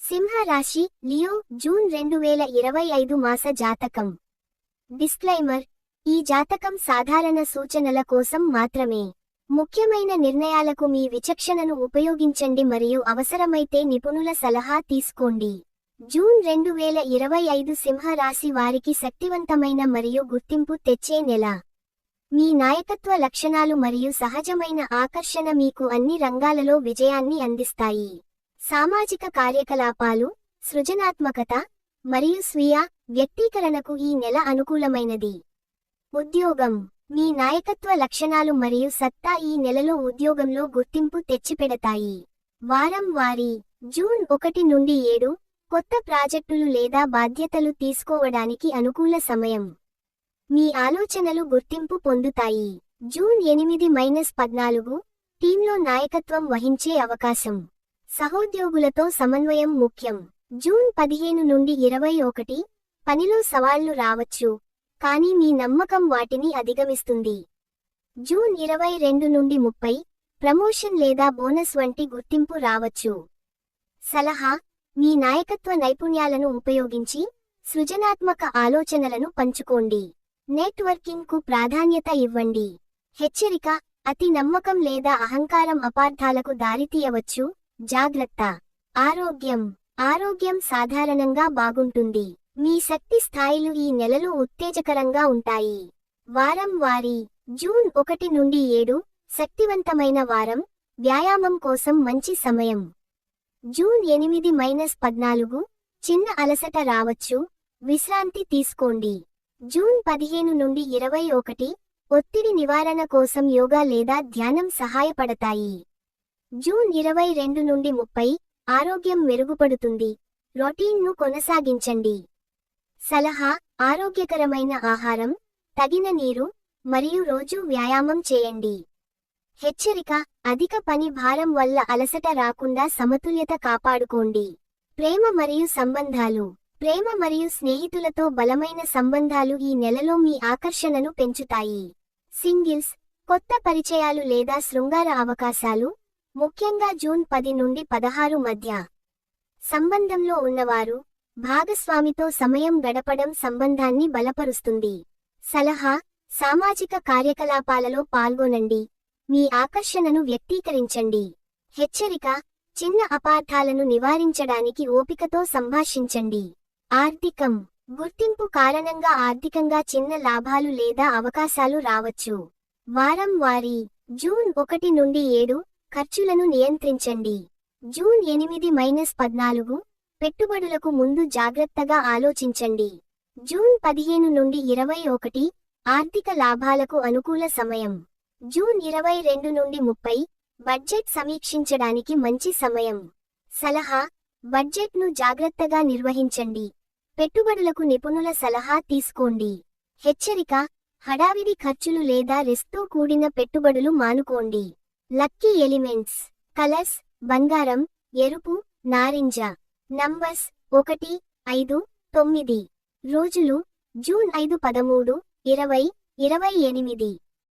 సింహ రాశి, Leo, June 2025 మాస జాతకం. డిస్క్లైమర్: ఈ జాతకం సాధారణ సూచనల కోసం మాత్రమే. ముఖ్యమైన నిర్ణయాలకు మీ విచక్షణను ఉపయోగించండి మరియు అవసరమైతే నిపుణుల సలహా తీసుకోండి. జూన్ 2025 సింహ రాశి వారికి శక్తివంతమైన మరియు గుర్తింపు తెచ్చే నెల. మీ నాయకత్వ లక్షణాలు మరియు సహజమైన ఆకర్షణ మీకు అన్ని రంగాలలో విజయాన్ని అందిస్తాయి. సామాజిక కార్యకలాపాలు, సృజనాత్మకత మరియు స్వీయ వ్యక్తీకరణకు ఈ నెల అనుకూలమైనది. ఉద్యోగం: మీ నాయకత్వ లక్షణాలు మరియు సత్తా ఈ నెలలో ఉద్యోగంలో గుర్తింపు తెచ్చిపెడతాయి. వారం వారీ: జూన్ 1 నుండి 7 కొత్త ప్రాజెక్టులు లేదా బాధ్యతలు తీసుకోవడానికి అనుకూల సమయం. మీ ఆలోచనలు గుర్తింపు పొందుతాయి. జూన్ 8-14 టీంలో నాయకత్వం వహించే అవకాశం. సహోద్యోగులతో సమన్వయం ముఖ్యం. జూన్ 15 నుండి 21 పనిలో సవాళ్లు రావచ్చు, కానీ మీ నమ్మకం వాటిని అధిగమిస్తుంది. జూన్ 22 నుండి 30 ప్రమోషన్ లేదా బోనస్ వంటి గుర్తింపు రావచ్చు. సలహా: మీ నాయకత్వ నైపుణ్యాలను ఉపయోగించి సృజనాత్మక ఆలోచనలను పంచుకోండి. నెట్వర్కింగ్కు ప్రాధాన్యత ఇవ్వండి. హెచ్చరిక: అతి నమ్మకం లేదా అహంకారం అపార్థాలకు దారితీయవచ్చు, జాగ్రత్త. ఆరోగ్యం సాధారణంగా బాగుంటుంది. మీ శక్తి స్థాయిలు ఈ నెలలో ఉత్తేజకరంగా ఉంటాయి. వారం వారీ: జూన్ 1 నుండి 7 శక్తివంతమైన వారం, వ్యాయామం కోసం మంచి సమయం. జూన్ 8-14 చిన్న అలసట రావచ్చు, విశ్రాంతి తీసుకోండి. జూన్ 15 నుండి 21 ఒత్తిడి నివారణ కోసం యోగా లేదా ధ్యానం సహాయపడతాయి. జూన్ 22 నుండి 30 ఆరోగ్యం మెరుగుపడుతుంది, రొటీన్ను కొనసాగించండి. సలహా: ఆరోగ్యకరమైన ఆహారం, తగిన నీరు మరియు రోజూ వ్యాయామం చేయండి. హెచ్చరిక: అధిక పని భారం వల్ల అలసట రాకుండా సమతుల్యత కాపాడుకోండి. ప్రేమ మరియు సంబంధాలు: ప్రేమ మరియు స్నేహితులతో బలమైన సంబంధాలు ఈ నెలలో మీ ఆకర్షణను పెంచుతాయి. సింగిల్స్: కొత్త పరిచయాలు లేదా శృంగార అవకాశాలు, ముఖ్యంగా జూన్ 10 నుండి 16 మధ్య. సంబంధంలో ఉన్నవారు భాగస్వామితో సమయం గడపడం సంబంధాన్ని బలపరుస్తుంది. సలహా: సామాజిక కార్యకలాపాలలో పాల్గొనండి, మీ ఆకర్షణను వ్యక్తీకరించండి. హెచ్చరిక: చిన్న అపార్థాలను నివారించడానికి ఓపికతో సంభాషించండి. ఆర్థికం: గుర్తింపు కారణంగా ఆర్థికంగా చిన్న లాభాలు లేదా అవకాశాలు రావచ్చు. వారం వారీ: జూన్ 1 నుండి 7 ఖర్చులను నియంత్రించండి. జూన్ 8-14 పెట్టుబడులకు ముందు జాగ్రత్తగా ఆలోచించండి. జూన్ 15 నుండి 21 ఆర్థిక లాభాలకు అనుకూల సమయం. జూన్ 22 నుండి 30 బడ్జెట్ సమీక్షించడానికి మంచి సమయం. సలహా: బడ్జెట్ను జాగ్రత్తగా నిర్వహించండి, పెట్టుబడులకు నిపుణుల సలహా తీసుకోండి. హెచ్చరిక: హడావిడి ఖర్చులు లేదా రిస్క్తో కూడిన పెట్టుబడులు మానుకోండి. లక్కీ ఎలిమెంట్స్, కలర్స్: బంగారం, ఎరుపు, నారింజ. నంబర్స్: 1, 5, 9. రోజులు: జూన్ 5, 13, 20, 28.